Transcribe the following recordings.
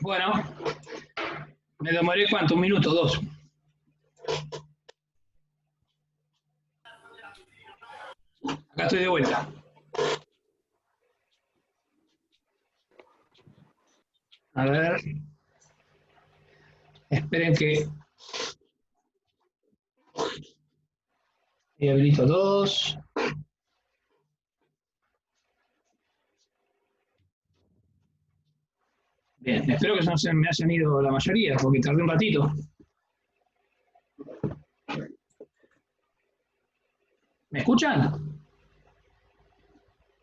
Bueno, me demoré ¿cuánto? ¿Un minuto? ¿Dos? Acá estoy de vuelta. A ver. Esperen que... Y habilito todos. Bien, espero que no se me hayan ido la mayoría, porque tardé un ratito. ¿Me escuchan?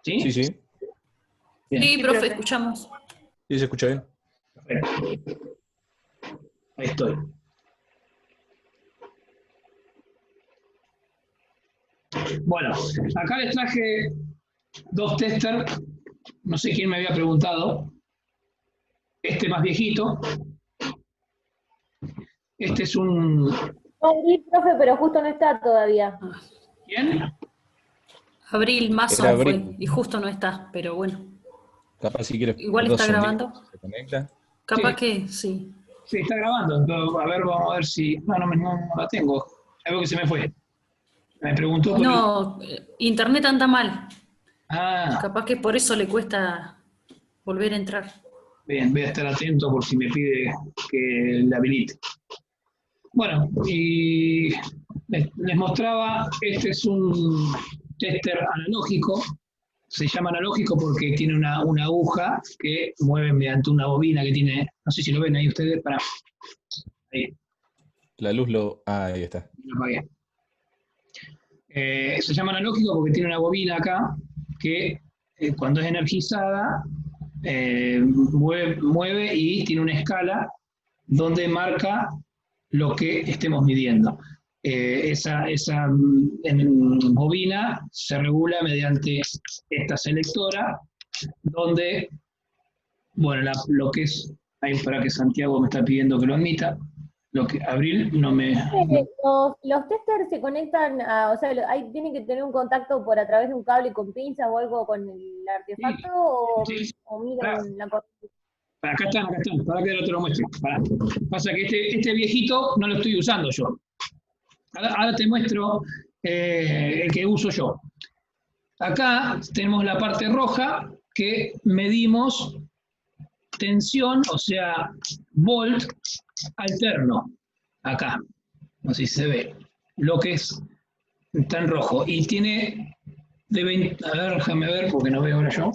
¿Sí? Sí, sí. Bien. Sí, profe, escuchamos. Sí, se escucha bien. Ahí estoy. Bueno, acá les traje dos testers. No sé quién me había preguntado. Este más viejito. Este es un... Sí, profe, pero justo no está todavía. ¿Quién? Abril Mason Era fue, Abril. y justo no está, pero bueno. Capaz si quieres Igual dos está segunditos, grabando. se conecta. Capaz Sí. que sí. Sí, está grabando. A ver, vamos a ver si... No la tengo. Algo que se me fue. Me preguntó por el... No, internet anda mal. Ah, Capaz que por eso le cuesta volver a entrar. bien, voy a estar atento por si me pide que la habilite. Bueno, y les mostraba, este es un tester analógico. Se llama analógico porque tiene una aguja que mueve mediante una bobina que tiene, no sé si lo ven ahí ustedes, para... Ahí, La luz lo... Ah, ahí está. lo apagué. Se llama analógico porque tiene una bobina acá que cuando es energizada mueve y tiene una escala donde marca lo que estemos midiendo. Esa bobina se regula mediante esta selectora donde, bueno, lo que es, ahí para que Santiago me está pidiendo que lo admita, lo que Abril no me... Los testers se conectan a, o sea, ahí tienen que tener un contacto por a través de un cable con pinzas o algo con el artefacto, Sí, o miran la corriente. acá están, para que ahora te lo muestre. Pará. Pasa que este viejito no lo estoy usando yo. Ahora te muestro el que uso yo. Acá tenemos la parte roja que medimos tensión, o sea, volt alterno. Acá, no sé si se ve, lo que está en rojo. Y tiene de 20, a ver, déjame ver porque no veo ahora yo.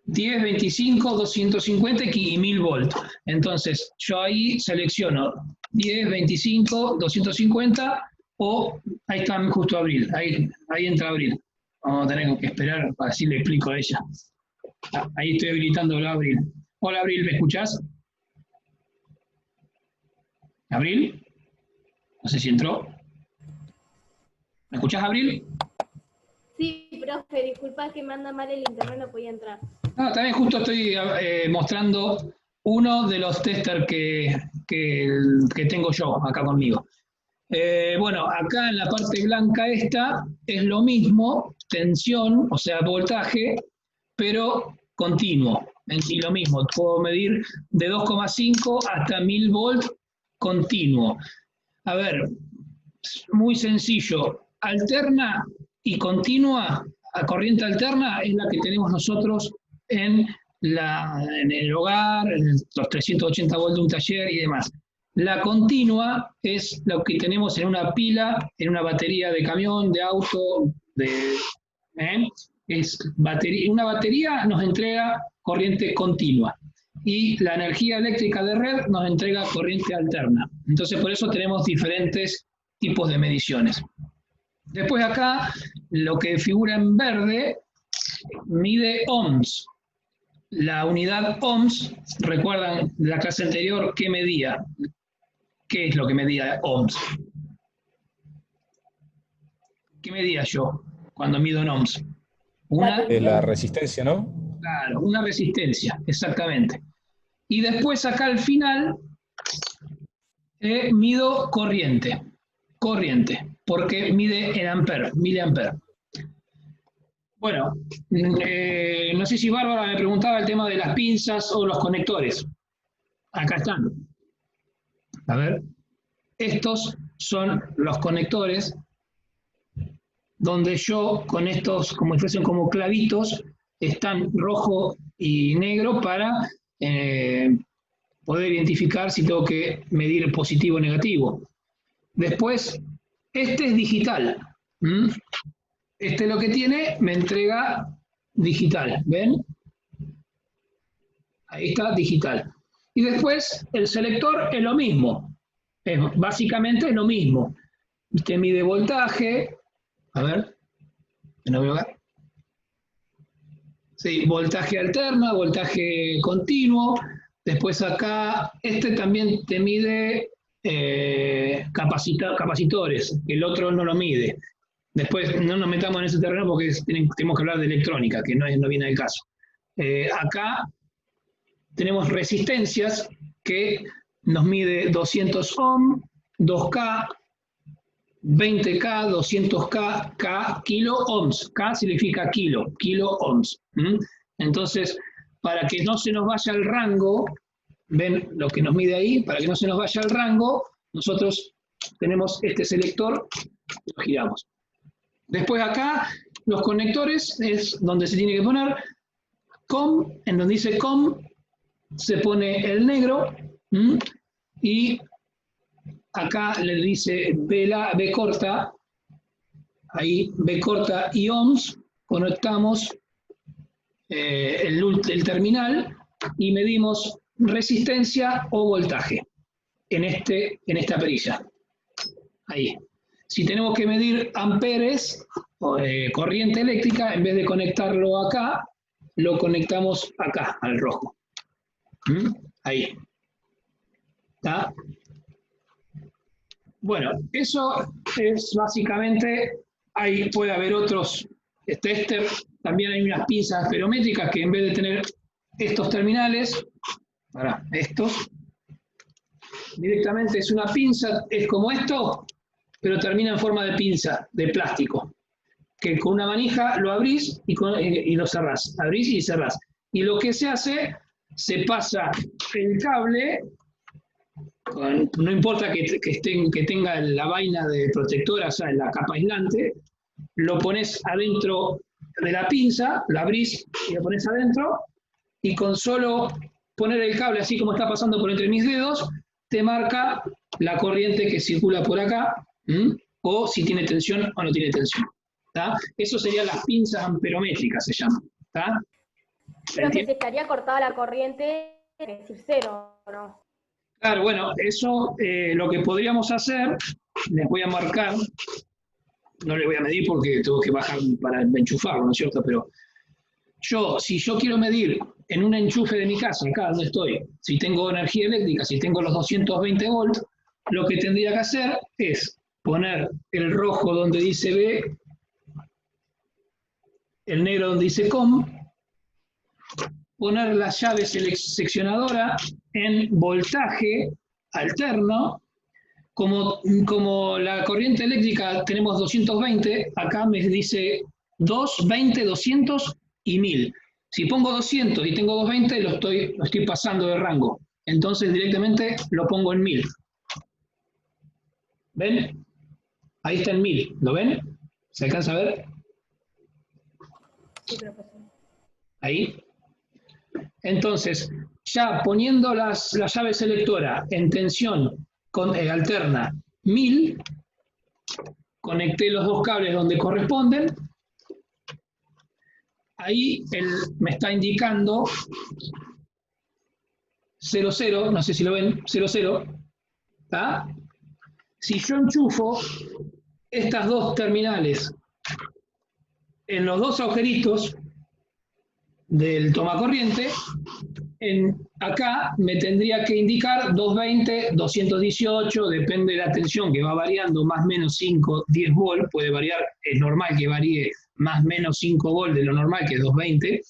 10, 25, 250 y 1000 volts. Entonces, yo ahí selecciono 10, 25, 250 o ahí está justo Abril. Ahí entra Abril. Vamos a tener que esperar, así le explico a ella. Ahí estoy habilitando a Abril. Hola Abril, ¿me escuchás? ¿Abril? No sé si entró. ¿Me escuchás, Abril? Sí, profe, disculpa que me anda mal el internet, no podía entrar. No, también justo estoy mostrando uno de los testers que tengo yo acá conmigo. Bueno, acá en la parte blanca esta es lo mismo, tensión, o sea, voltaje, pero continuo. Y lo mismo, puedo medir de 2,5 hasta 1000 volts continuo. A ver, muy sencillo, alterna y continua, a corriente alterna es la que tenemos nosotros en el hogar, en los 380 volts de un taller y demás. La continua es lo que tenemos en una pila, en una batería de camión, de auto, una batería nos entrega corriente continua y la energía eléctrica de red nos entrega corriente alterna. Entonces, por eso tenemos diferentes tipos de mediciones. Después acá, lo que figura en verde, mide ohms. La unidad ohms, recuerdan de la clase anterior, ¿qué medía? ¿Qué es lo que medía ohms? ¿qué medía yo cuando mido en ohms? Una, Es la resistencia, ¿no? claro, una resistencia, exactamente. Y después acá al final mido corriente, porque mide en amperes, miliamperes. Bueno, no sé si Bárbara me preguntaba el tema de las pinzas o los conectores. Acá están. A ver, estos son los conectores donde yo con estos, como si fuesen como clavitos, están rojo y negro para poder identificar si tengo que medir el positivo o negativo. Después, este es digital. ¿Mm? Este lo que tiene, me entrega digital, ¿ven? Ahí está, digital. Y después, el selector es lo mismo. Básicamente es lo mismo. Usted mide voltaje, a ver, no veo acá. Sí, voltaje alterno, voltaje continuo. Después acá, este también te mide capacitores, el otro no lo mide. Después no nos metamos en ese terreno porque tenemos que hablar de electrónica, que no viene al caso. Acá tenemos resistencias que nos mide 200 ohm, 2K, 20K, 200K, K, kilo ohms. K significa kilo ohms. Entonces, para que no se nos vaya el rango, ven lo que nos mide ahí, para que no se nos vaya el rango, nosotros tenemos este selector, lo giramos. Después acá, los conectores es donde se tiene que poner COM, en donde dice COM, se pone el negro, y acá le dice B corta, ahí B corta y ohms, conectamos el terminal y medimos resistencia o voltaje en esta perilla. Ahí. Si tenemos que medir amperes o corriente eléctrica, en vez de conectarlo acá, lo conectamos acá, al rojo. Ahí. ¿Está? Bueno, eso es básicamente, ahí puede haber otros tester, también hay unas pinzas aspirométricas que en vez de tener estos terminales, estos, directamente es una pinza, es como esto, pero termina en forma de pinza, de plástico, que con una manija lo abrís y lo cerrás, abrís y cerrás. Y lo que se hace, se pasa el cable, no importa que tenga la vaina de protectora, o sea, la capa aislante, lo pones adentro de la pinza, la abrís y lo pones adentro, y con solo poner el cable así como está pasando por entre mis dedos, te marca la corriente que circula por acá, o si tiene tensión o no tiene tensión. ¿Tá? Eso serían las pinzas amperométricas, se llaman. ¿Tá? Pero que se estaría cortada la corriente, es decir, cero, ¿no? Claro, bueno, eso lo que podríamos hacer, les voy a marcar, no les voy a medir porque tengo que bajar para enchufarlo, ¿no es cierto? Pero si yo quiero medir en un enchufe de mi casa, acá donde estoy, si tengo energía eléctrica, si tengo los 220 volts, lo que tendría que hacer es poner el rojo donde dice B, el negro donde dice COM, poner la llave seccionadora en voltaje alterno. Como la corriente eléctrica tenemos 220, acá me dice 220, 200 y 1000. Si pongo 200 y tengo 220, lo estoy pasando de rango. Entonces directamente lo pongo en 1000. ¿Ven? Ahí está en 1000. ¿Lo ven? ¿Se alcanza a ver? Sí, profesor. Ahí. Entonces, ya poniendo la llave selectora en tensión alterna 1000, conecté los dos cables donde corresponden. Ahí él me está indicando 00, no sé si lo ven, 00. ¿Tá? Si yo enchufo estas dos terminales en los dos agujeritos del tomacorriente, acá me tendría que indicar 220, 218, depende de la tensión que va variando, más o menos 5, 10 volt, puede variar, es normal que varíe más o menos 5 volt de lo normal, que es 220,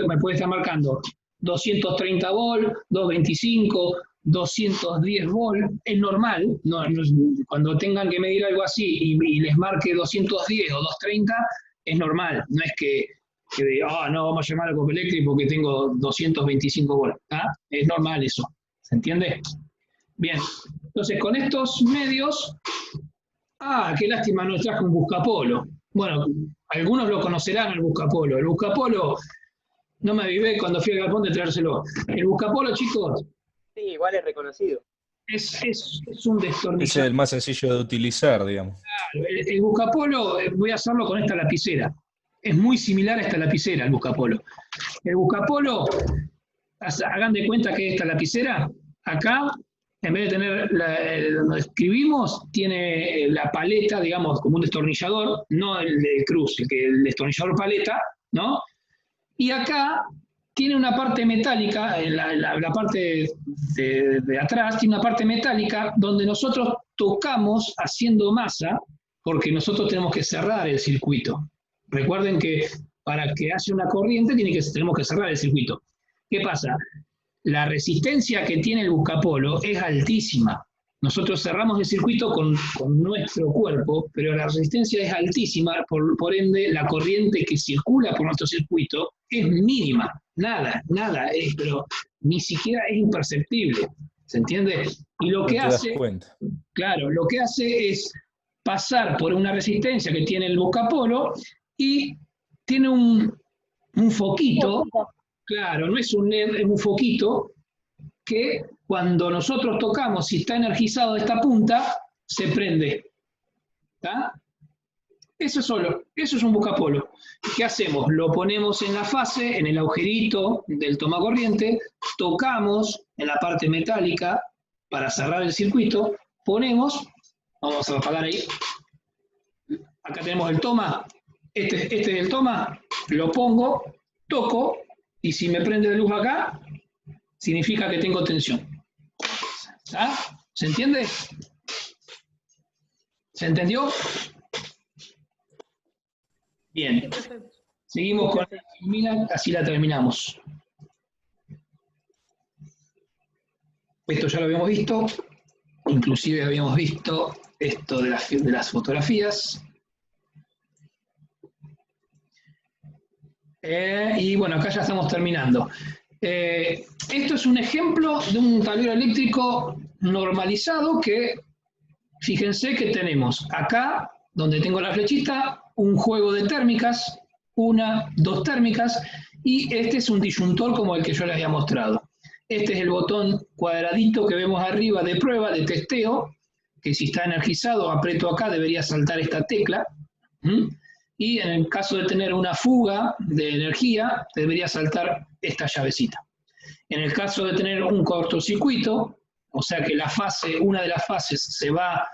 me puede estar marcando 230 volt, 225, 210 volt, es normal, cuando tengan que medir algo así y les marque 210 o 230, es normal, no es que no, vamos a llamar al Copelectric porque tengo 225 volt. Es normal eso, ¿se entiende? Bien, entonces con estos medios, qué lástima no traje un buscapolo. Bueno, algunos lo conocerán el buscapolo. El buscapolo, no me avivé cuando fui al galpón de traérselo. El buscapolo, chicos, Sí, igual es reconocido. es un Es destornillador. el más sencillo de utilizar, digamos. El buscapolo, voy a hacerlo con esta lapicera. Es muy similar a esta lapicera, el buscapolo. El buscapolo, hagan de cuenta que esta lapicera, acá, en vez de tener donde escribimos, tiene la paleta, digamos, como un destornillador, no el de cruz, el destornillador paleta, ¿no? Y acá tiene una parte metálica, la parte de atrás, tiene una parte metálica donde nosotros tocamos haciendo masa, porque nosotros tenemos que cerrar el circuito. Recuerden que para que haya una corriente tenemos que cerrar el circuito. ¿Qué pasa? La resistencia que tiene el buscapolo es altísima. Nosotros cerramos el circuito con nuestro cuerpo, pero la resistencia es altísima, por ende la corriente que circula por nuestro circuito es mínima. Nada, pero ni siquiera es imperceptible. ¿Se entiende? Y lo que No te das hace, cuenta. claro, lo que hace es pasar por una resistencia que tiene el buscapolo y tiene un foquito, claro, no es un LED, es un foquito que cuando nosotros tocamos, si está energizado esta punta, se prende. ¿Está? Eso es un buscapolo. ¿Qué hacemos? Lo ponemos en la fase, en el agujerito del tomacorriente, tocamos en la parte metálica para cerrar el circuito, ponemos, vamos a apagar ahí, acá tenemos el toma, este es el toma, lo pongo, toco, y si me prende la luz acá, significa que tengo tensión. ¿Ah? ¿Se entiende? ¿Se entendió? Bien. Seguimos con la ilumina, así la terminamos. Esto ya lo habíamos visto, inclusive habíamos visto esto de las fotografías. Y bueno, acá ya estamos terminando. Esto es un ejemplo de un tablero eléctrico normalizado que, fíjense que tenemos acá, donde tengo la flechita, un juego de térmicas, 1, 2 térmicas, y este es un disyuntor como el que yo les había mostrado. Este es el botón cuadradito que vemos arriba de prueba, de testeo, que si está energizado, aprieto acá, debería saltar esta tecla. Y en el caso de tener una fuga de energía, debería saltar esta llavecita. En el caso de tener un cortocircuito, o sea que una de las fases se va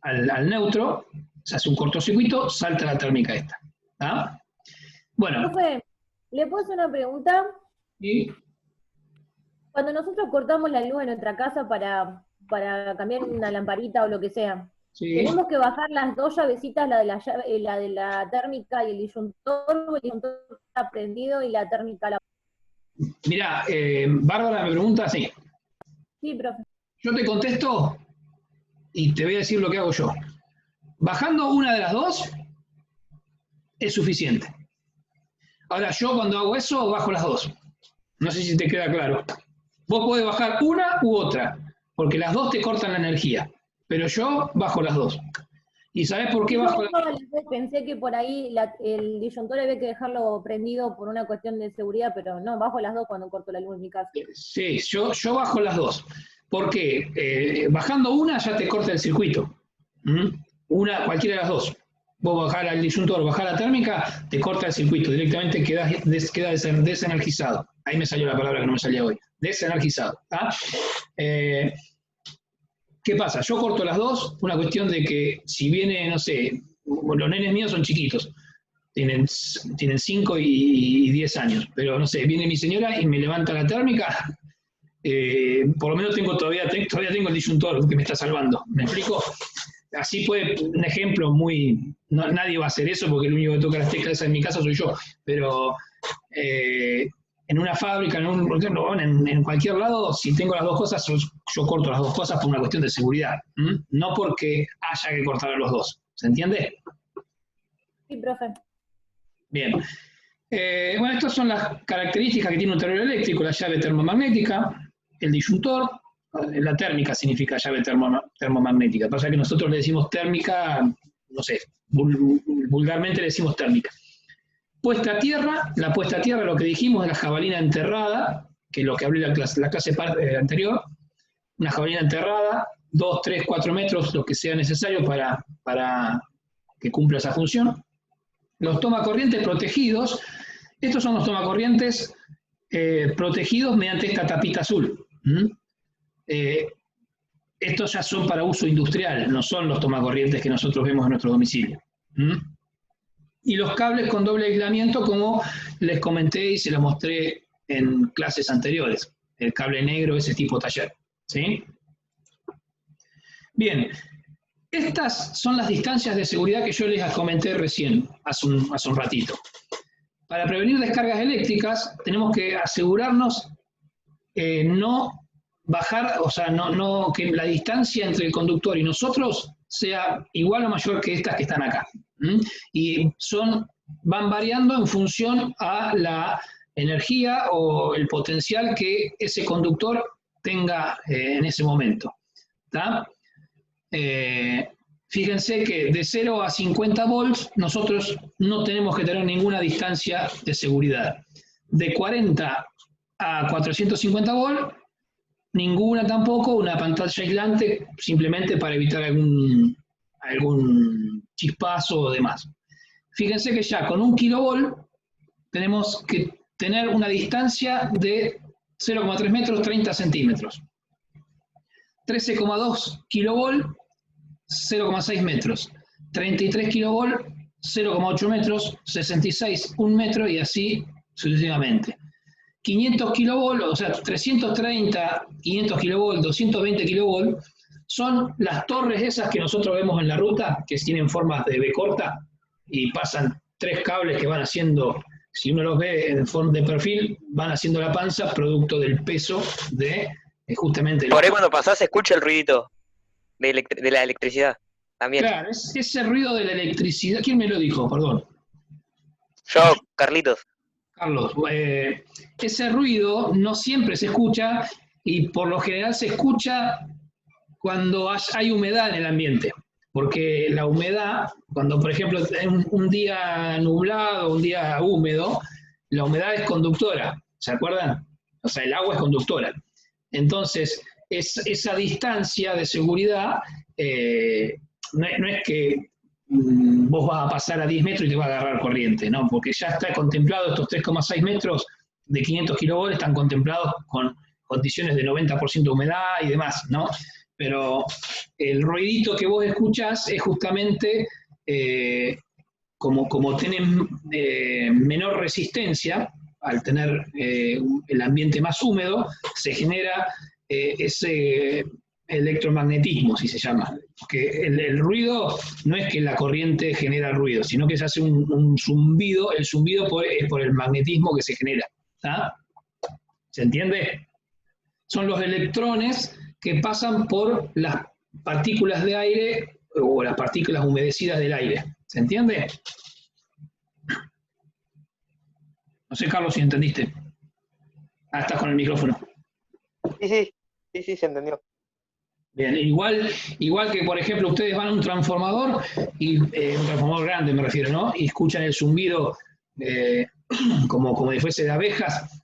al neutro, se hace un cortocircuito, salta la térmica esta. ¿Ah? Bueno. Profe, ¿le puedo hacer una pregunta? ¿Y? Cuando nosotros cortamos la luz en nuestra casa para cambiar una lamparita o lo que sea, Sí. ¿tenemos que bajar las dos llavecitas, la de la térmica y el disyuntor, o el disyuntor está prendido y la térmica la... Mirá, Bárbara me pregunta, sí. Sí, profe. Yo te contesto y te voy a decir lo que hago yo. Bajando una de las dos es suficiente. Ahora, yo cuando hago eso, bajo las dos. No sé si te queda claro. Vos podés bajar una u otra, porque las dos te cortan la energía. Pero yo bajo las dos. ¿Y sabés por qué bajo las dos? Pensé que por ahí el disyuntor había que dejarlo prendido por una cuestión de seguridad, pero no, bajo las dos cuando corto la luz en mi casa. Sí, yo bajo las dos. ¿Por qué? Bajando una ya te corta el circuito. Cualquiera de las dos. Vos bajar al disyuntor, bajar la térmica, te corta el circuito. Directamente queda desenergizado. Ahí me salió la palabra que no me salía hoy. Desenergizado. ¿Qué pasa? Yo corto las dos, una cuestión de que si viene, no sé, los nenes míos son chiquitos, tienen 5 y 10 años, pero no sé, viene mi señora y me levanta la térmica, por lo menos todavía tengo el disyuntor que me está salvando, ¿me explico? Así puede, un ejemplo muy, nadie va a hacer eso porque el único que toca las teclas en mi casa soy yo, pero en una fábrica, en cualquier lado, si tengo las dos cosas, yo corto las dos cosas por una cuestión de seguridad, no porque haya que cortar a los dos, ¿se entiende? Sí, profe. Bien. Bueno, estas son las características que tiene un tablero eléctrico: la llave termomagnética, el disyuntor, la térmica significa llave termomagnética. Pasa que nosotros le decimos térmica, no sé, vulgarmente le decimos térmica. Puesta a tierra, la puesta a tierra, lo que dijimos, es la jabalina enterrada, que es lo que hablé en la clase anterior, una jabalina enterrada, 2, 3, 4 metros, lo que sea necesario para que cumpla esa función. Los tomacorrientes protegidos, estos son los tomacorrientes protegidos mediante esta tapita azul. Estos ya son para uso industrial, no son los tomacorrientes que nosotros vemos en nuestro domicilio. Y los cables con doble aislamiento, como les comenté y se los mostré en clases anteriores. El cable negro, ese tipo taller. ¿Sí? Bien. Estas son las distancias de seguridad que yo les comenté recién, hace un ratito. Para prevenir descargas eléctricas, tenemos que asegurarnos no bajar, o sea, no que la distancia entre el conductor y nosotros sea igual o mayor que estas que están acá. Y van variando en función a la energía o el potencial que ese conductor tenga en ese momento. ¿Está? Fíjense que de 0 a 50 volts nosotros no tenemos que tener ninguna distancia de seguridad. De 40 a 450 volts, ninguna tampoco, una pantalla aislante simplemente para evitar algún chispazo o demás. Fíjense que ya con 1 kilovolt tenemos que tener una distancia de 0,3 metros, 30 centímetros. 13,2 kilovolt, 0,6 metros. 33 kilovolt, 0,8 metros. 66, 1 metro y así sucesivamente. 500 kilovolt, o sea, 330, 500 kilovolt, 220 kilovolt, son las torres esas que nosotros vemos en la ruta, que tienen formas de B corta y pasan 3 cables que van haciendo, si uno los ve en forma de perfil, van haciendo la panza producto del peso de justamente... Por ahí cuando pasás se escucha el ruidito de la electricidad también. Claro, es ese ruido de la electricidad. ¿Quién me lo dijo? Perdón. Yo, Carlitos. Carlos, ese ruido no siempre se escucha y por lo general se escucha cuando hay humedad en el ambiente. Porque la humedad, cuando por ejemplo un día nublado, un día húmedo, la humedad es conductora, ¿se acuerdan? O sea, el agua es conductora. Entonces, esa distancia de seguridad no es que vos vas a pasar a 10 metros y te va a agarrar corriente, ¿no? Porque ya está contemplado, estos 3,6 metros de 500 kilovolts están contemplados con condiciones de 90% de humedad y demás, ¿no? Pero el ruidito que vos escuchás es justamente, como tienen menor resistencia, al tener el ambiente más húmedo, se genera ese electromagnetismo, si se llama. Porque el ruido no es que la corriente genera ruido, sino que se hace un zumbido, el zumbido es por el magnetismo que se genera. ¿Tá? ¿Se entiende? Son los electrones que pasan por las partículas de aire o las partículas humedecidas del aire. ¿Se entiende? No sé, Carlos, si entendiste. Ah, estás con el micrófono. Sí, se entendió. Bien, igual que, por ejemplo, ustedes van a un transformador, y un transformador grande me refiero, ¿no? Y escuchan el zumbido como si fuese de abejas.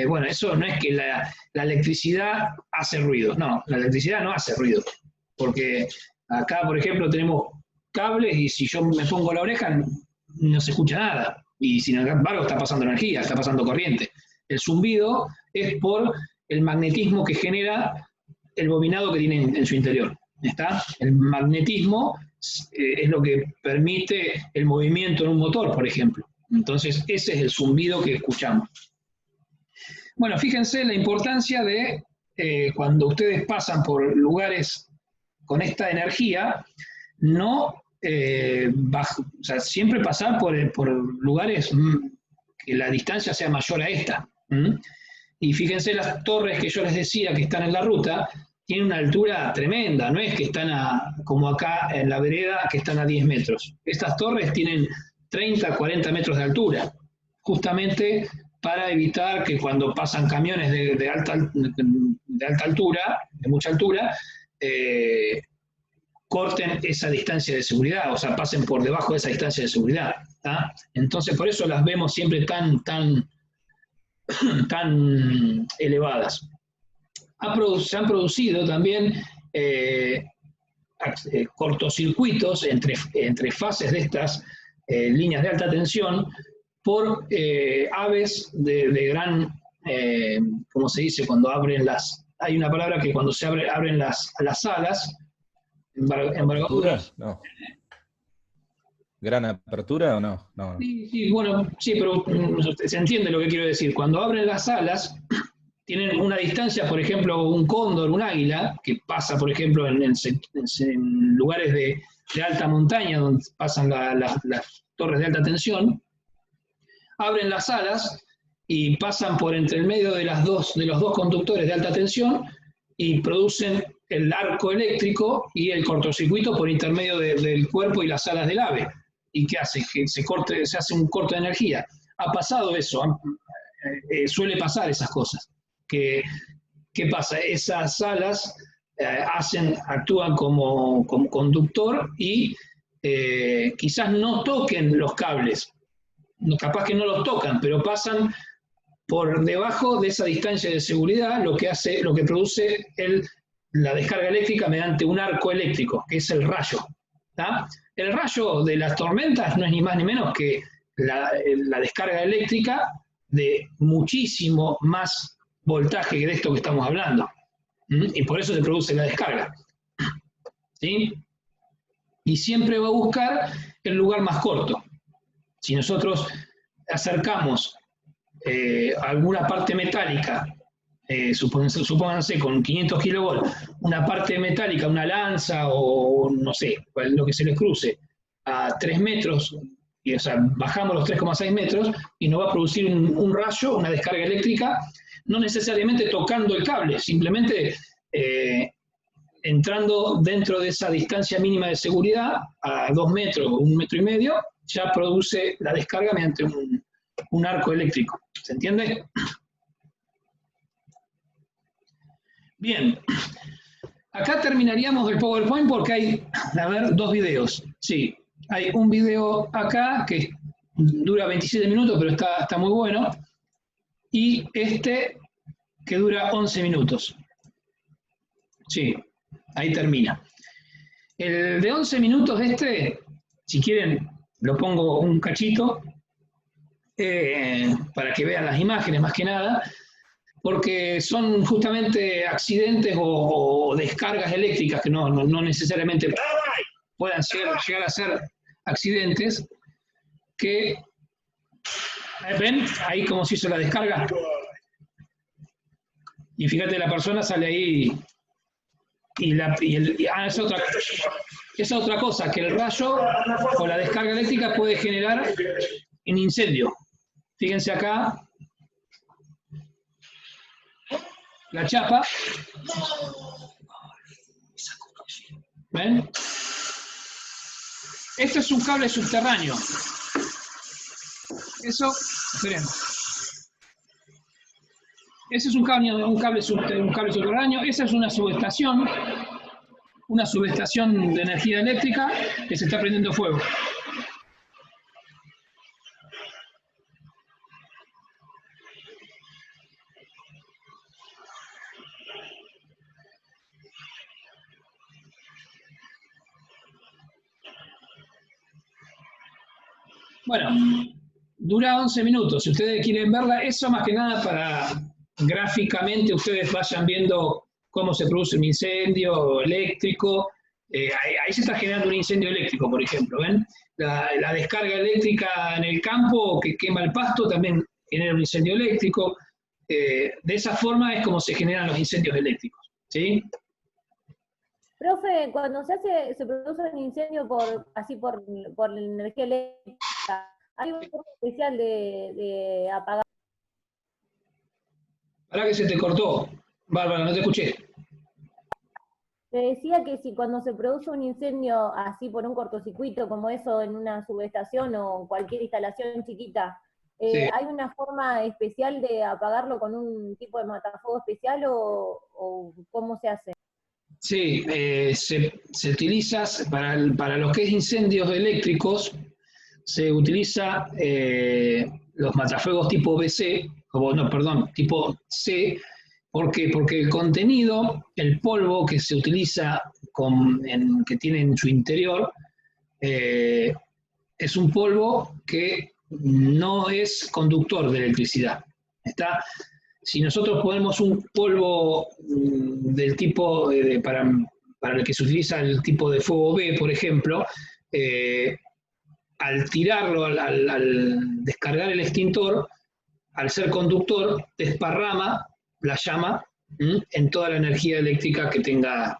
Bueno, eso no es que la electricidad hace ruido, no, la electricidad no hace ruido, porque acá, por ejemplo, tenemos cables y si yo me pongo la oreja no se escucha nada, y sin embargo está pasando energía, está pasando corriente. El zumbido es por el magnetismo que genera el bobinado que tiene en su interior, ¿está? El magnetismo es lo que permite el movimiento en un motor, por ejemplo. Entonces, ese es el zumbido que escuchamos. Bueno, fíjense la importancia de cuando ustedes pasan por lugares con esta energía, no o sea, siempre pasar por lugares que la distancia sea mayor a esta. Y fíjense las torres que yo les decía que están en la ruta, tienen una altura tremenda, no es que están como acá en la vereda, que están a 10 metros. Estas torres tienen 30, 40 metros de altura, justamente para evitar que cuando pasan camiones de alta altura, de mucha altura, corten esa distancia de seguridad, o sea, pasen por debajo de esa distancia de seguridad. ¿tá? Entonces, por eso las vemos siempre tan elevadas. Se han producido también cortocircuitos entre fases de estas líneas de alta tensión por aves de gran, ¿cómo se dice? Cuando abren hay una palabra que cuando se abren las alas, ¿Apertura? No. ¿Gran apertura o no? No. Sí, bueno, sí, pero se entiende lo que quiero decir. Cuando abren las alas, tienen una distancia, por ejemplo, un cóndor, un águila, que pasa, por ejemplo, en lugares de alta montaña, donde pasan las torres de alta tensión, abren las alas y pasan por entre el medio de los dos conductores de alta tensión y producen el arco eléctrico y el cortocircuito por intermedio del cuerpo y las alas del ave. ¿Y qué hace? Que se hace un corte de energía. Ha pasado eso, suele pasar esas cosas. ¿Qué pasa? Esas alas actúan como conductor y quizás no toquen los cables, capaz que no los tocan, pero pasan por debajo de esa distancia de seguridad, lo que produce la descarga eléctrica mediante un arco eléctrico, que es el rayo. ¿tá? El rayo de las tormentas no es ni más ni menos que la descarga eléctrica de muchísimo más voltaje que de esto que estamos hablando. Y por eso se produce la descarga. ¿Sí? Y siempre va a buscar el lugar más corto. Si nosotros acercamos alguna parte metálica, supónganse con 500 kilovolts, una parte metálica, una lanza o no sé, lo que se les cruce, a 3 metros, y, o sea, bajamos los 3,6 metros y nos va a producir un rayo, una descarga eléctrica, no necesariamente tocando el cable, simplemente entrando dentro de esa distancia mínima de seguridad, a 2 metros o 1,5 metros, ya produce la descarga mediante un arco eléctrico. ¿Se entiende? Bien. Acá terminaríamos el PowerPoint porque hay, a ver, 2 videos. Sí, hay un video acá que dura 27 minutos, pero está muy bueno. Y este que dura 11 minutos. Sí, ahí termina. El de 11 minutos si quieren, lo pongo un cachito para que vean las imágenes más que nada, porque son justamente accidentes o descargas eléctricas que no necesariamente puedan llegar a ser accidentes, que, ¿ven? Ahí cómo se hizo la descarga. Y fíjate, la persona sale ahí esa otra cosa, que el rayo o la descarga eléctrica puede generar un incendio. Fíjense acá, la chapa. ¿Ven? Esto es un cable subterráneo. Esperen. Ese es un cable subterráneo. Esa es una subestación de energía eléctrica que se está prendiendo fuego. Bueno, dura 11 minutos. Si ustedes quieren verla, eso más que nada para gráficamente ustedes vayan viendo cómo se produce un incendio eléctrico ahí se está generando un incendio eléctrico, por ejemplo, ¿ven? La descarga eléctrica en el campo que quema el pasto también genera un incendio eléctrico. De esa forma es como se generan los incendios eléctricos, ¿sí? Profe, cuando se produce un incendio por la energía eléctrica, ¿hay una forma especial de apagar? Para que se te cortó, Bárbara, no te escuché. Te decía que si cuando se produce un incendio así por un cortocircuito, como eso en una subestación o cualquier instalación chiquita, Sí. ¿hay una forma especial de apagarlo con un tipo de matafuego especial o cómo se hace? Sí, se utiliza para lo que es incendios eléctricos, se utiliza los matafuegos tipo BC, tipo C. ¿Por qué? Porque el contenido, el polvo que se utiliza, que tiene en su interior, es un polvo que no es conductor de electricidad. ¿Está? Si nosotros ponemos un polvo del tipo, para el que se utiliza el tipo de fuego B, por ejemplo, al tirarlo, al descargar el extintor, al ser conductor, desparrama la llama en toda la energía eléctrica que tenga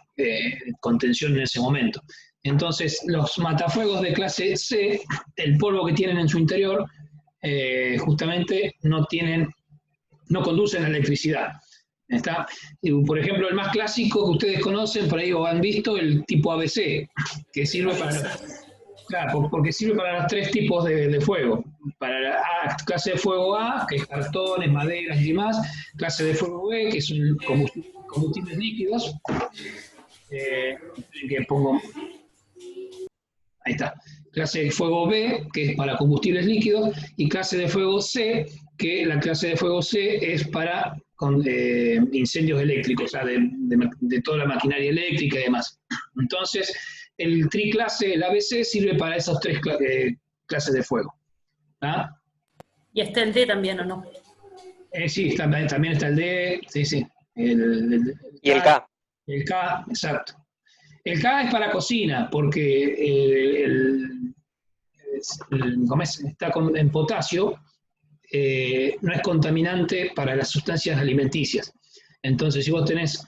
contención en ese momento. Entonces, los matafuegos de clase C, el polvo que tienen en su interior, justamente no conducen a electricidad. ¿Está? Por ejemplo, el más clásico que ustedes conocen, por ahí o han visto, el tipo ABC, que sirve porque sirve para los tres tipos de fuego. Para la clase de fuego A, que es cartones, maderas y demás; clase de fuego B, que son combustibles líquidos, que pongo... Ahí está. Clase de fuego B, que es para combustibles líquidos; y clase de fuego C, que la clase de fuego C es para incendios eléctricos, o sea, de toda la maquinaria eléctrica y demás. Entonces, el triclase, el ABC, sirve para esas tres clases de fuego. ¿Ah? ¿Y está el D también o no? Sí, también está el D, sí. Y el K. El K, exacto. El K es para cocina, porque como está en potasio, no es contaminante para las sustancias alimenticias. Entonces, si vos tenés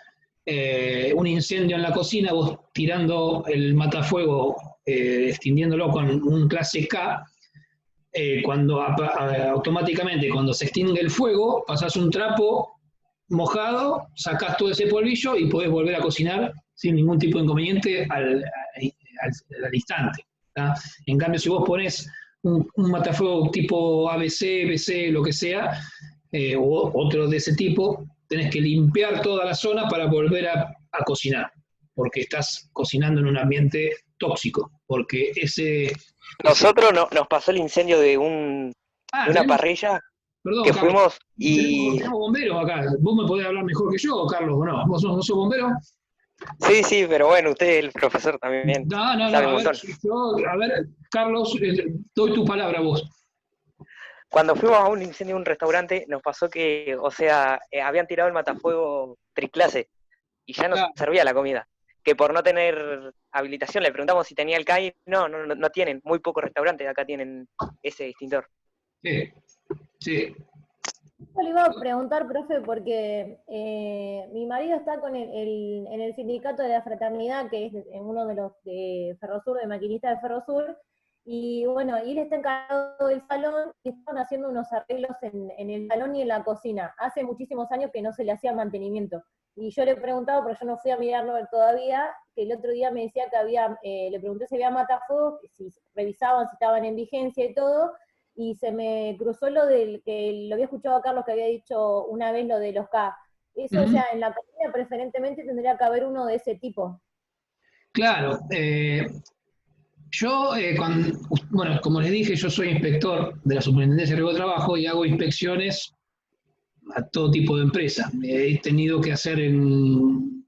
un incendio en la cocina, vos tirando el matafuego, extinguiéndolo con un clase K, automáticamente cuando se extingue el fuego, pasás un trapo mojado, sacás todo ese polvillo y podés volver a cocinar sin ningún tipo de inconveniente al instante. ¿tá? En cambio, si vos ponés un matafuego tipo ABC, BC, lo que sea, o otro de ese tipo, tenés que limpiar toda la zona para volver a cocinar, porque estás cocinando en un ambiente tóxico, porque Nosotros nos pasó el incendio de una parrilla. Perdón, que Carlos, fuimos y... Tenemos bomberos acá. Vos me podés hablar mejor que yo, Carlos, ¿o no? ¿Vos sos bombero? Sí, pero bueno, usted es el profesor también. No, a ver, Carlos, doy tu palabra a vos. Cuando fuimos a un incendio en un restaurante, nos pasó que, habían tirado el matafuego triclase y ya no servía la comida. Que por no tener habilitación, le preguntamos si tenía el CAI, no tienen, muy pocos restaurantes acá tienen ese extintor. Sí. Yo le iba a preguntar, profe, porque mi marido está en el sindicato de la fraternidad, que es uno de los de Ferrosur, de maquinistas de Ferrosur, y bueno, él está encargado del salón y están haciendo unos arreglos en el salón y en la cocina. Hace muchísimos años que no se le hacía mantenimiento. Y yo le he preguntado, pero yo no fui a mirarlo todavía, que el otro día me decía que le pregunté si había matafuegos, si revisaban si estaban en vigencia y todo, y se me cruzó lo del que lo había escuchado a Carlos que había dicho una vez, lo de los K. Eso, o sea, en la cocina preferentemente tendría que haber uno de ese tipo. Claro. Yo, como les dije, yo soy inspector de la Superintendencia de Riesgo de Trabajo y hago inspecciones a todo tipo de empresas. He tenido que hacer en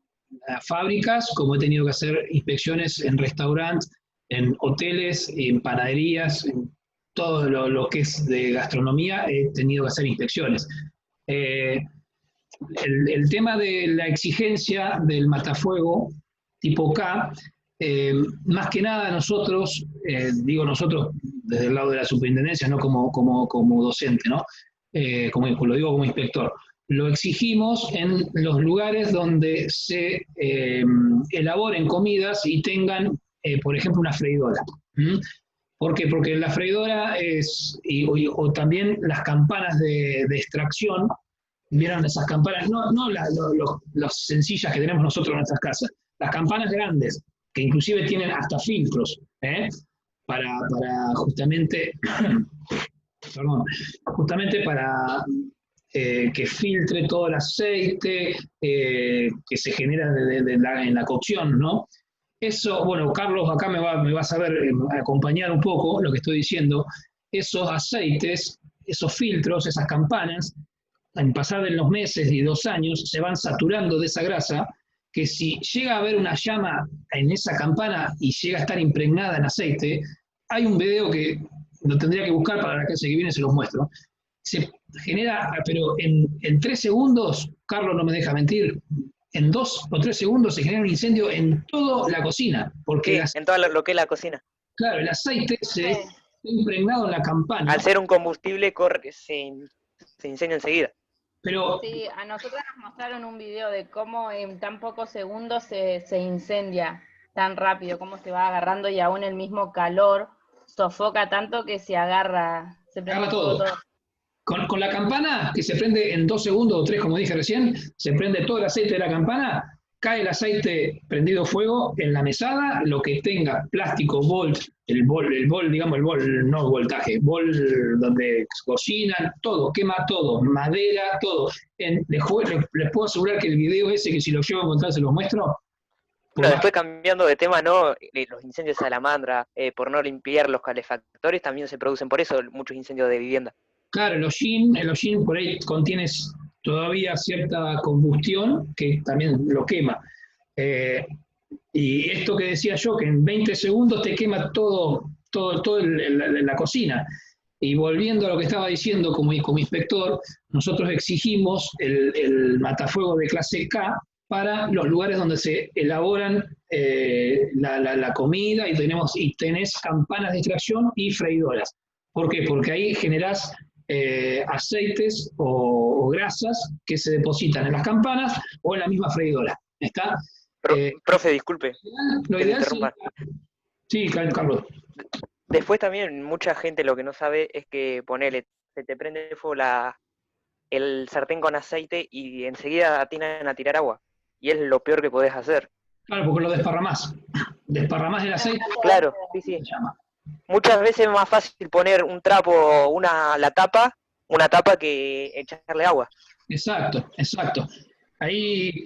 fábricas, como he tenido que hacer inspecciones en restaurantes, en hoteles, en panaderías, en todo lo que es de gastronomía, he tenido que hacer inspecciones. El tema de la exigencia del matafuego tipo K más que nada nosotros, digo nosotros desde el lado de la superintendencia, no como docente, ¿no? Lo digo como inspector, lo exigimos en los lugares donde se elaboren comidas y tengan, por ejemplo, una freidora. ¿Mm? ¿Por qué? Porque la freidora o también las campanas de extracción, ¿vieron esas campanas? No las sencillas que tenemos nosotros en nuestras casas, las campanas grandes, que inclusive tienen hasta filtros, para justamente, perdón, justamente para que filtre todo el aceite que se genera en la cocción, ¿no? Eso, bueno, Carlos acá me va a saber acompañar un poco lo que estoy diciendo. Esos aceites, esos filtros, esas campanas, en pasar de los meses y 2 años, se van saturando de esa grasa, que si llega a haber una llama en esa campana y llega a estar impregnada en aceite, hay un video que lo tendría que buscar para la clase que viene, se los muestro. Se genera, pero en 3 segundos, Carlos no me deja mentir, en 2 o 3 segundos se genera un incendio en toda la cocina. Porque en todo lo que es la cocina. Claro, el aceite se está impregnado en la campana. Al ser un combustible, se incendia enseguida. Pero, sí, a nosotros nos mostraron un video de cómo en tan pocos segundos se incendia tan rápido, cómo se va agarrando y aún el mismo calor sofoca tanto que se agarra, se prende todo. Con la campana, que se prende en 2 segundos o 3, como dije recién, se prende todo el aceite de la campana, cae el aceite prendido fuego en la mesada, lo que tenga plástico, el bol, digamos, no voltaje, bol donde cocinan, todo, quema todo, madera, todo. Les puedo asegurar que el video ese, que si lo llevo a encontrar se los muestro. Pero después, cambiando de tema, ¿no? Los incendios de salamandra, por no limpiar los calefactores, también se producen por eso muchos incendios de vivienda. Claro, el hollín por ahí contiene todavía cierta combustión que también lo quema. Y esto que decía yo, que en 20 segundos te quema todo la cocina. Y volviendo a lo que estaba diciendo como inspector, nosotros exigimos el matafuego de clase K para los lugares donde se elaboran la comida y tenés campanas de extracción y freidoras. ¿Por qué? Porque ahí generás aceites o grasas que se depositan en las campanas o en la misma freidora. ¿Está? Profe, disculpe. Lo ideal sí, Carlos. Después también mucha gente lo que no sabe es que se te prende de fuego el sartén con aceite y enseguida atinan a tirar agua. Y es lo peor que podés hacer. Claro, porque lo desparramás. Desparramás el aceite. Claro, sí. Muchas veces es más fácil poner un trapo, una tapa que echarle agua. Exacto. Ahí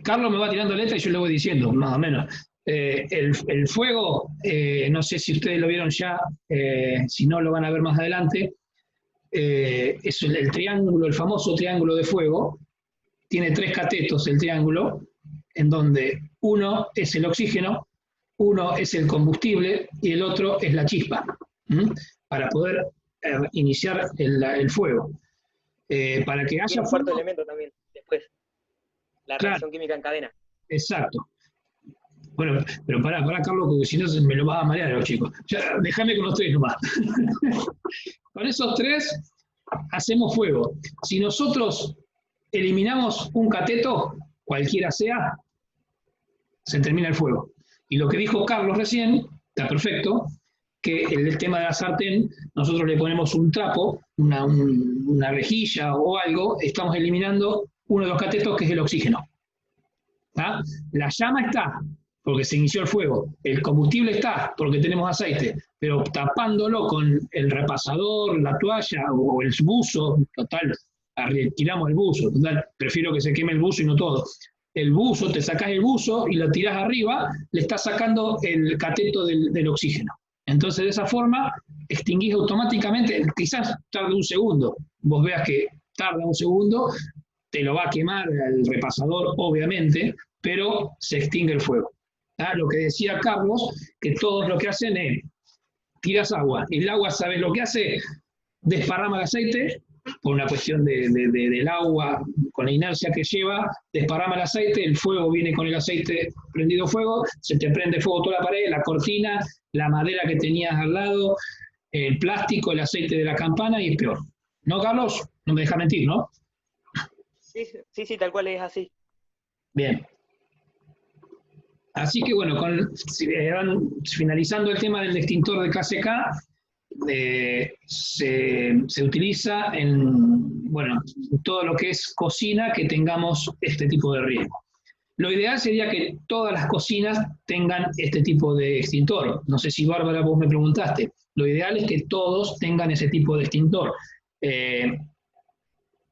Carlos me va tirando letra y yo le voy diciendo, más o menos. El fuego, no sé si ustedes lo vieron ya, si no lo van a ver más adelante, es el triángulo, el famoso triángulo de fuego. Tiene 3 catetos el triángulo, en donde uno es el oxígeno, uno es el combustible y el otro es la chispa, para poder iniciar el fuego. Para que haya un cuarto elemento también, después. La reacción química en cadena. Exacto. Bueno, pero pará, Carlos, porque si no me lo vas a marear a los chicos. Ya, déjame con los 3 nomás. Con esos 3 hacemos fuego. Si nosotros eliminamos un cateto, cualquiera sea, se termina el fuego. Y lo que dijo Carlos recién, está perfecto, que el tema de la sartén, nosotros le ponemos un trapo, una rejilla o algo, estamos eliminando uno de los catetos que es el oxígeno. ¿Ah? La llama está, porque se inició el fuego. El combustible está, porque tenemos aceite. Pero tapándolo con el repasador, la toalla o el buzo, total, retiramos el buzo, total, prefiero que se queme el buzo y no todo. El buzo, te sacás el buzo y lo tirás arriba, le estás sacando el cateto del oxígeno. Entonces, de esa forma, extinguís automáticamente, quizás tarde un segundo, vos veas que tarda un segundo, te lo va a quemar el repasador, obviamente, pero se extingue el fuego. ¿Ah? Lo que decía Carlos, que todos lo que hacen es, tiras agua, y el agua, ¿sabes lo que hace? Desparrama el aceite, por una cuestión del agua, con la inercia que lleva, desparrama el aceite, el fuego viene con el aceite prendido fuego, se te prende fuego toda la pared, la cortina, la madera que tenías al lado, el plástico, el aceite de la campana, y es peor. ¿No, Carlos? No me deja mentir, ¿no? Sí, tal cual es así. Bien. Así que bueno, finalizando el tema del extintor de clase K, se utiliza en todo lo que es cocina que tengamos este tipo de riesgo. Lo ideal sería que todas las cocinas tengan este tipo de extintor. No sé si, Bárbara, vos me preguntaste. Lo ideal es que todos tengan ese tipo de extintor.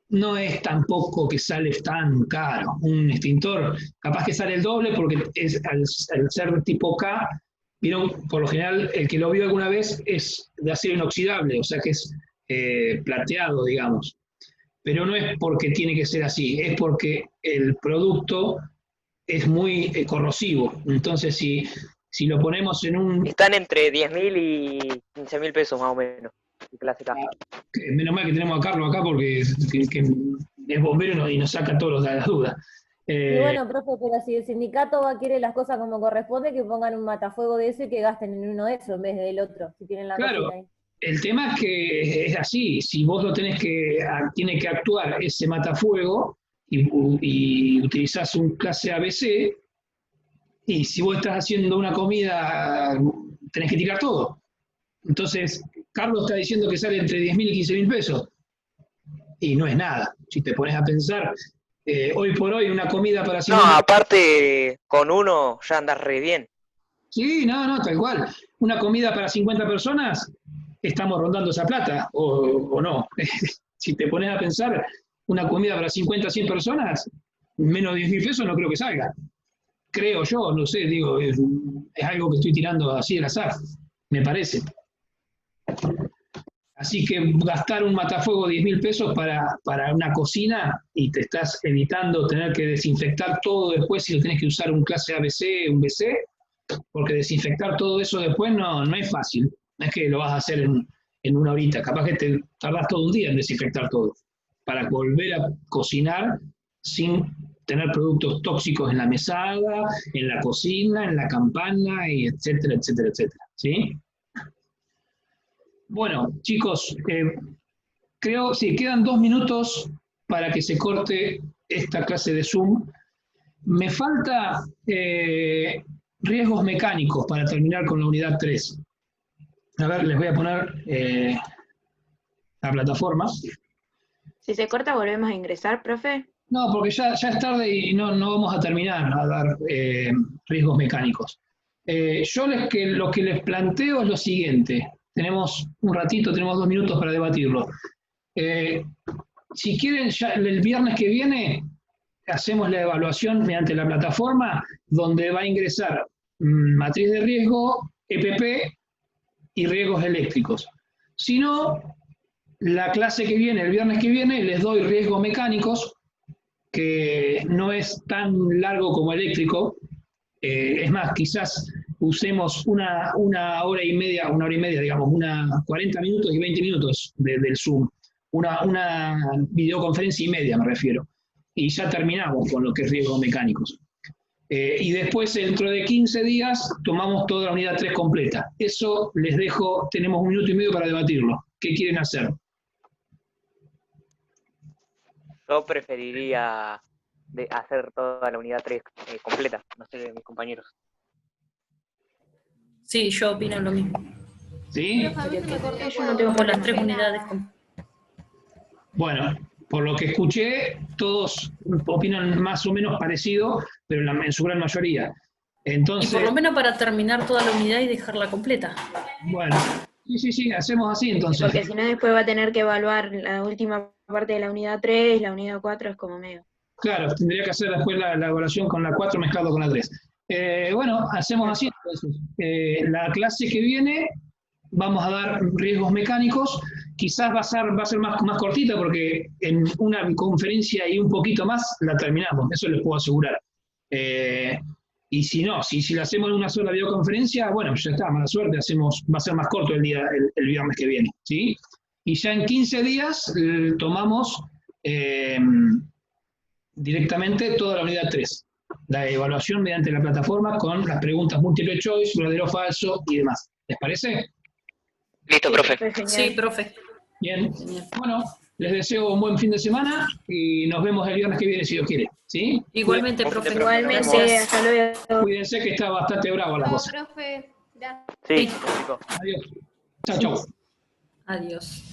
No es tampoco que sale tan caro. Un extintor capaz que sale el doble porque al ser tipo K, vieron, por lo general, el que lo vio alguna vez es de acero inoxidable, o sea que es plateado, digamos. Pero no es porque tiene que ser así, es porque el producto es muy corrosivo. Entonces, si lo ponemos en un... Están entre 10.000 y 15.000 pesos más o menos. Clase K. Menos mal que tenemos a Carlos acá porque que es bombero y nos saca todas las dudas. Y bueno, profe, pero si el sindicato quiere las cosas como corresponde, que pongan un matafuego de eso y que gasten en uno de esos en vez del otro, si tienen la Claro, cocina ahí. el tema es que es así, si vos lo tiene que actuar ese matafuego y utilizás un clase ABC, y si vos estás haciendo una comida, tenés que tirar todo. Entonces, Carlos está diciendo que sale entre 10.000 y 15.000 pesos, y no es nada. Si te pones a pensar, hoy por hoy una comida para... No, aparte, con uno ya andas re bien. Sí, no, tal cual. Una comida para 50 personas, estamos rondando esa plata, o no. Si te pones a pensar, una comida para 50, 100 personas, menos de 10.000 pesos no creo que salga. Creo yo, no sé, digo, es algo que estoy tirando así al azar, me parece. Así que gastar un matafuego de 10.000 pesos para una cocina y te estás evitando tener que desinfectar todo después si lo tenés que usar un clase ABC, un BC, porque desinfectar todo eso después no es fácil. No es que lo vas a hacer en una horita, capaz que te tardás todo un día en desinfectar todo, para volver a cocinar sin tener productos tóxicos en la mesada, en la cocina, en la campana, y etcétera, etcétera, etcétera. ¿Sí? Bueno, chicos, creo, sí, quedan 2 minutos para que se corte esta clase de Zoom. Me falta riesgos mecánicos para terminar con la unidad 3. A ver, les voy a poner la plataforma. Si se corta, ¿volvemos a ingresar, profe? No, porque ya es tarde y no vamos a terminar a dar riesgos mecánicos. Yo lo que les planteo es lo siguiente. Tenemos un ratito, tenemos 2 minutos para debatirlo. Si quieren, ya el viernes que viene hacemos la evaluación mediante la plataforma, donde va a ingresar matriz de riesgo, EPP y riesgos eléctricos. Si no, la clase que viene, el viernes que viene, les doy riesgos mecánicos, que no es tan largo como eléctrico. Es más, quizás usemos una hora y media, digamos, 40 minutos y 20 minutos del Zoom. Una videoconferencia y media, me refiero. Y ya terminamos con lo que es riesgos mecánicos. Y después, dentro de 15 días, tomamos toda la unidad 3 completa. Eso les dejo, tenemos 1 minuto y medio para debatirlo. ¿Qué quieren hacer? Yo preferiría hacer toda la unidad 3 completa, no sé, mis compañeros. Sí, yo opino lo mismo. ¿Sí? Yo no tengo por las 3 unidades. Bueno, por lo que escuché, todos opinan más o menos parecido, pero en su gran mayoría. Entonces, Y por lo menos para terminar toda la unidad y dejarla completa. Bueno, sí, hacemos así entonces. Porque si no, después va a tener que evaluar la última parte de la unidad 3, la unidad 4 es como medio. Claro, tendría que hacer después la evaluación con la 4 mezclado con la 3. Bueno, hacemos así entonces. La clase que viene vamos a dar riesgos mecánicos. Quizás va a ser más cortita porque en una conferencia y un poquito más la terminamos, eso les puedo asegurar. Y si no, si la hacemos en una sola videoconferencia, bueno, ya está, mala suerte, va a ser más corto el viernes que viene, ¿sí? y ya en 15 días tomamos directamente toda la unidad 3. La evaluación mediante la plataforma con las preguntas múltiple choice, verdadero, falso y demás. ¿Les parece? Listo, profe. Sí, profe. Bien. Bueno, les deseo un buen fin de semana y nos vemos el viernes que viene si Dios quiere. ¿Sí? Igualmente, profe. Igualmente, hasta luego. Cuídense que está bastante bravo la No, cosa. profe, gracias. Sí, chicos. Adiós. Chao, chao. Adiós.